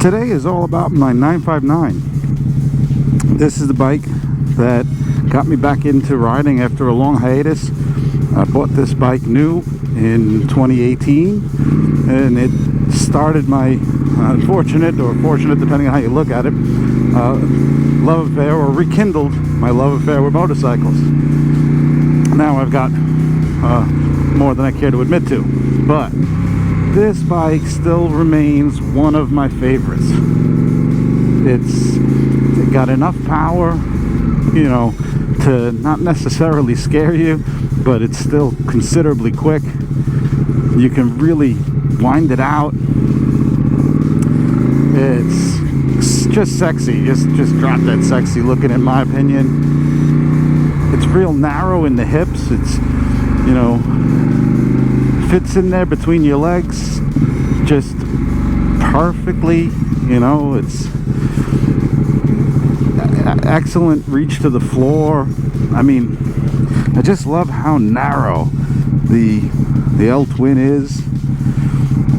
Today is all about my 959. This is the bike that got me back into riding after a long hiatus. I bought this bike new in 2018, and it started my unfortunate or fortunate, depending on how you look at it, love affair, or rekindled my love affair with motorcycles. Now I've got more than I care to admit to, but this bike still remains one of my favorites. It's got enough power, you know, to not necessarily scare you, but it's still considerably quick. You can really wind it out. It's just sexy. Just drop that sexy looking, in my opinion. It's real narrow in the hips. It's, you know, fits in there between your legs just perfectly. You know, it's excellent reach to the floor. I mean, I just love how narrow the L-Twin is.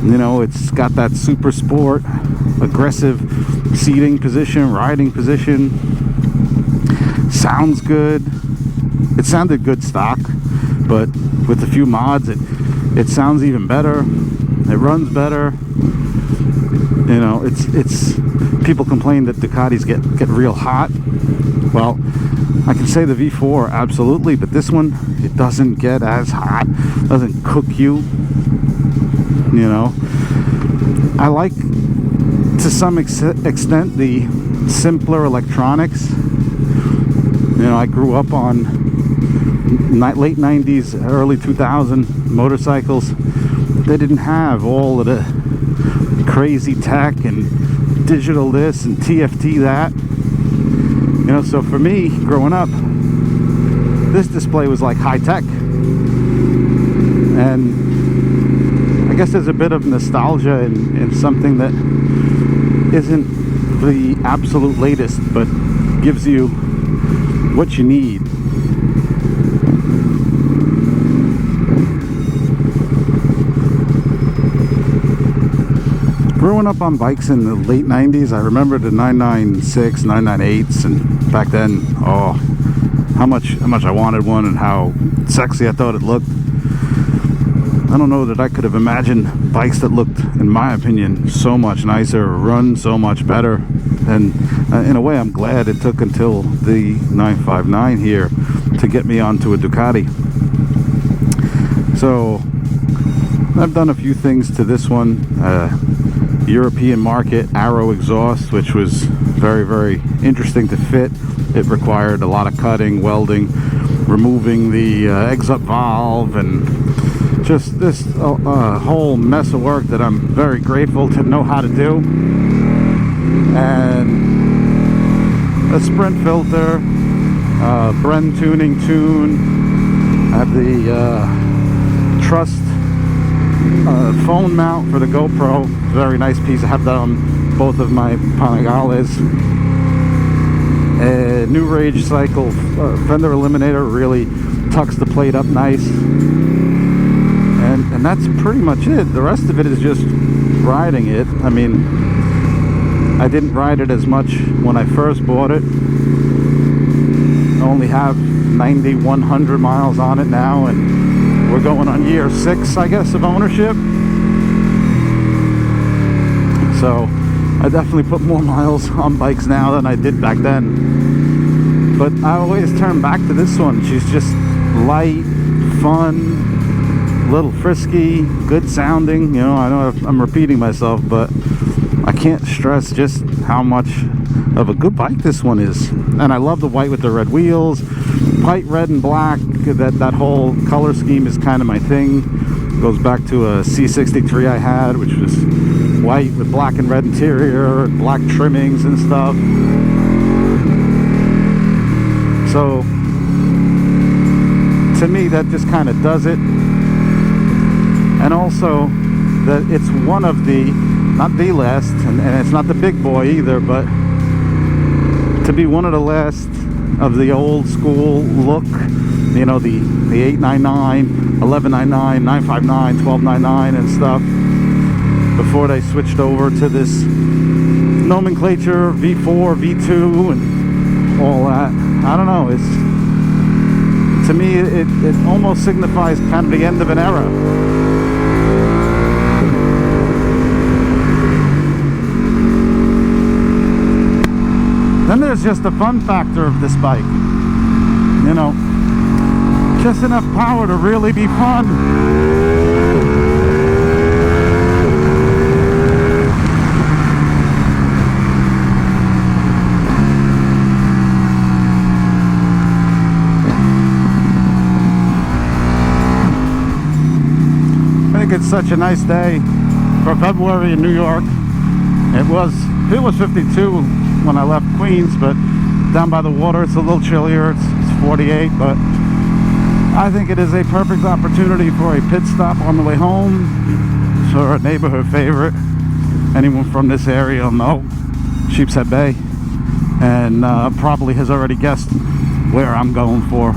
You know, it's got that super sport aggressive seating position, riding position. Sounds good. It sounded good stock, but with a few mods it sounds even better. It runs better. You know, it's people complain that Ducatis get real hot. Well, I can say the V4 absolutely, but this one, it doesn't get as hot, doesn't cook you. You know, I like to some extent the simpler electronics. You know, I grew up on late 90s, early 2000 motorcycles. They didn't have all of the crazy tech and digital this and TFT that. You know, so for me, growing up, this display was like high tech. And I guess there's a bit of nostalgia in something that isn't the absolute latest, but gives you what you need. Growing up on bikes in the late 90s, I remember the 996, 998s, and back then, oh, how much I wanted one and how sexy I thought it looked. I don't know that I could have imagined bikes that looked, in my opinion, so much nicer, run so much better. And in a way, I'm glad it took until the 959 here to get me onto a Ducati. So I've done a few things to this one. European market Arrow exhaust, which was very, very interesting to fit. It required a lot of cutting, welding, removing the exit valve, and just this whole mess of work that I'm very grateful to know how to do. And a sprint filter, Bren tuning tune. I have the Trust phone mount for the GoPro. Very nice piece. I have that on both of my Panigales. A new Rage Cycle fender eliminator really tucks the plate up nice. And that's pretty much it. The rest of it is just riding it. I mean, I didn't ride it as much when I first bought it. I only have 9,100 miles on it now, and we're going on year 6, I guess, of ownership. So I definitely put more miles on bikes now than I did back then. But I always turn back to this one. She's just light, fun, a little frisky, good sounding. You know, I know I'm repeating myself, but I can't stress just how much of a good bike this one is. And I love the white with the red wheels. White, red, and black. That whole color scheme is kind of my thing. Goes back to a C63 I had, which was white with black and red interior, black trimmings and stuff. So to me, that just kind of does it. And also that it's one of the, not the last, and it's not the big boy either, but to be one of the last of the old school look, you know, the 899, 1199, 959, 1299 and stuff, before they switched over to this nomenclature, V4, V2, and all that. I don't know. It's, to me, it almost signifies kind of the end of an era. Then there's just the fun factor of this bike. You know, just enough power to really be fun. It's such a nice day for February in New York. It was 52 when I left Queens, but down by the water it's a little chillier. It's 48, but I think it is a perfect opportunity for a pit stop on the way home. For a neighborhood favorite, anyone from this area will know, Sheepshead Bay, and probably has already guessed where I'm going for.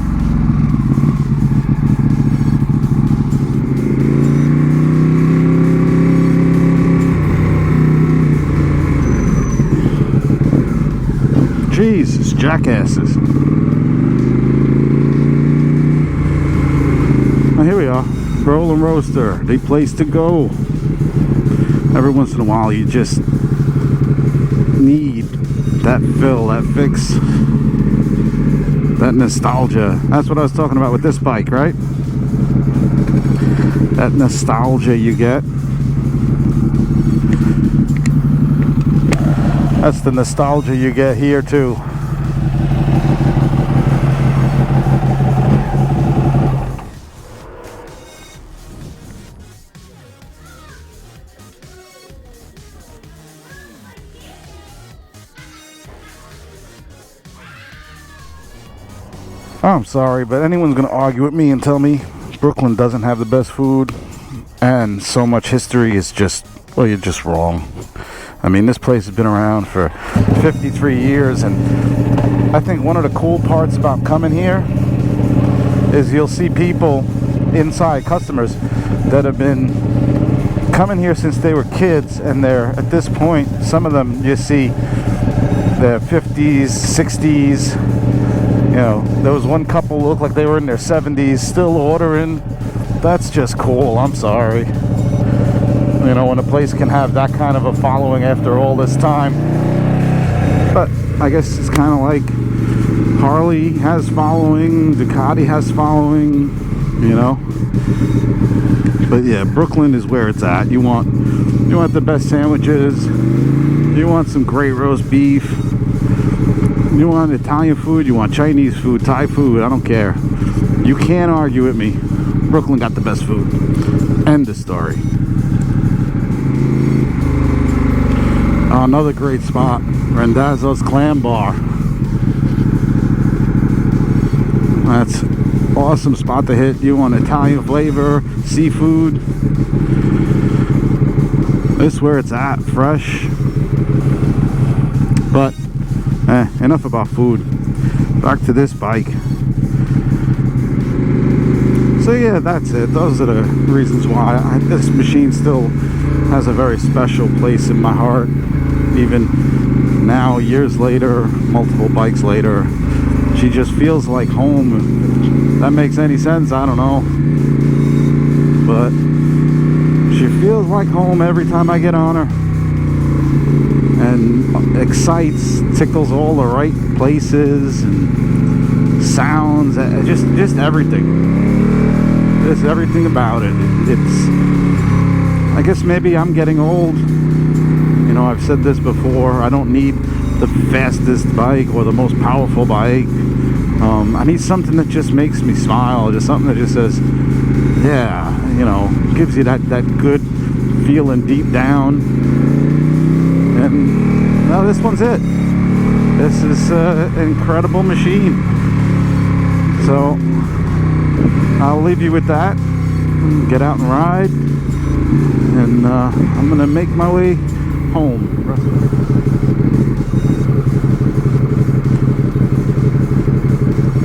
Jesus, jackasses. Now here we are, Roll and Roaster, the place to go. Every once in a while you just need that fill, that fix, that nostalgia. That's what I was talking about with this bike, right? That nostalgia you get. That's the nostalgia you get here too. I'm sorry, but anyone's gonna argue with me and tell me Brooklyn doesn't have the best food and so much history is just, well, you're just wrong. I mean, this place has been around for 53 years, and I think one of the cool parts about coming here is you'll see people inside, customers that have been coming here since they were kids, and they're at this point, some of them you see their 50s, 60s. You know, there was one couple looked like they were in their 70s still ordering. That's just cool. I'm sorry. You know, when a place can have that kind of a following after all this time. But I guess it's kind of like Harley has following, Ducati has following, you know. But yeah, Brooklyn is where it's at. You want the best sandwiches. You want some great roast beef. You want Italian food, you want Chinese food, Thai food, I don't care. You can't argue with me. Brooklyn got the best food. End of story. Another great spot, Randazzo's Clam Bar. That's an awesome spot to hit. You want Italian flavor, seafood. This is where it's at, fresh. But enough about food. Back to this bike. So yeah, that's it. Those are the reasons why this machine still has a very special place in my heart. Even now, years later, multiple bikes later, she just feels like home. If that makes any sense, I don't know. But she feels like home every time I get on her. And excites, tickles all the right places and sounds, just everything. Just everything about it. It's, I guess maybe I'm getting old. You know, I've said this before, I don't need the fastest bike or the most powerful bike. I need something that just makes me smile, just something that just says, yeah, you know, gives you that good feeling deep down. And well, this one's it. This is an incredible machine. So I'll leave you with that. Get out and ride, and I'm gonna make my way home.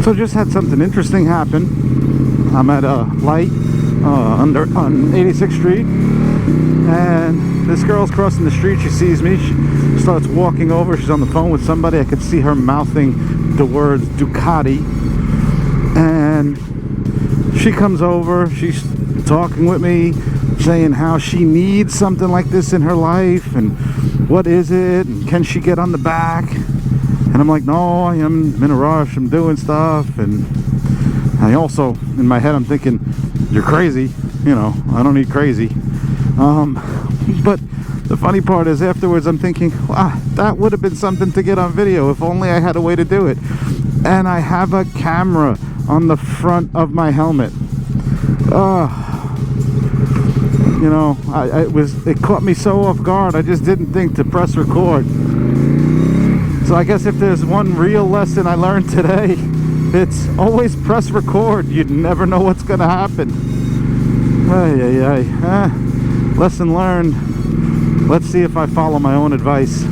So just had something interesting happen. I'm at a light on 86th Street, and this girl's crossing the street. She sees me. She starts walking over. She's on the phone with somebody. I could see her mouthing the words Ducati. And she comes over. She's talking with me, saying how she needs something like this in her life, and what is it, and can she get on the back? And I'm like, no, I'm in a rush, I'm doing stuff. And I also, in my head, I'm thinking, you're crazy, you know, I don't need crazy. But the funny part is afterwards I'm thinking, wow, that would have been something to get on video if only I had a way to do it. And I have a camera on the front of my helmet. You know, it caught me so off guard. I just didn't think to press record. So I guess if there's one real lesson I learned today, it's always press record. You never know what's gonna happen. Lesson learned. Let's see if I follow my own advice.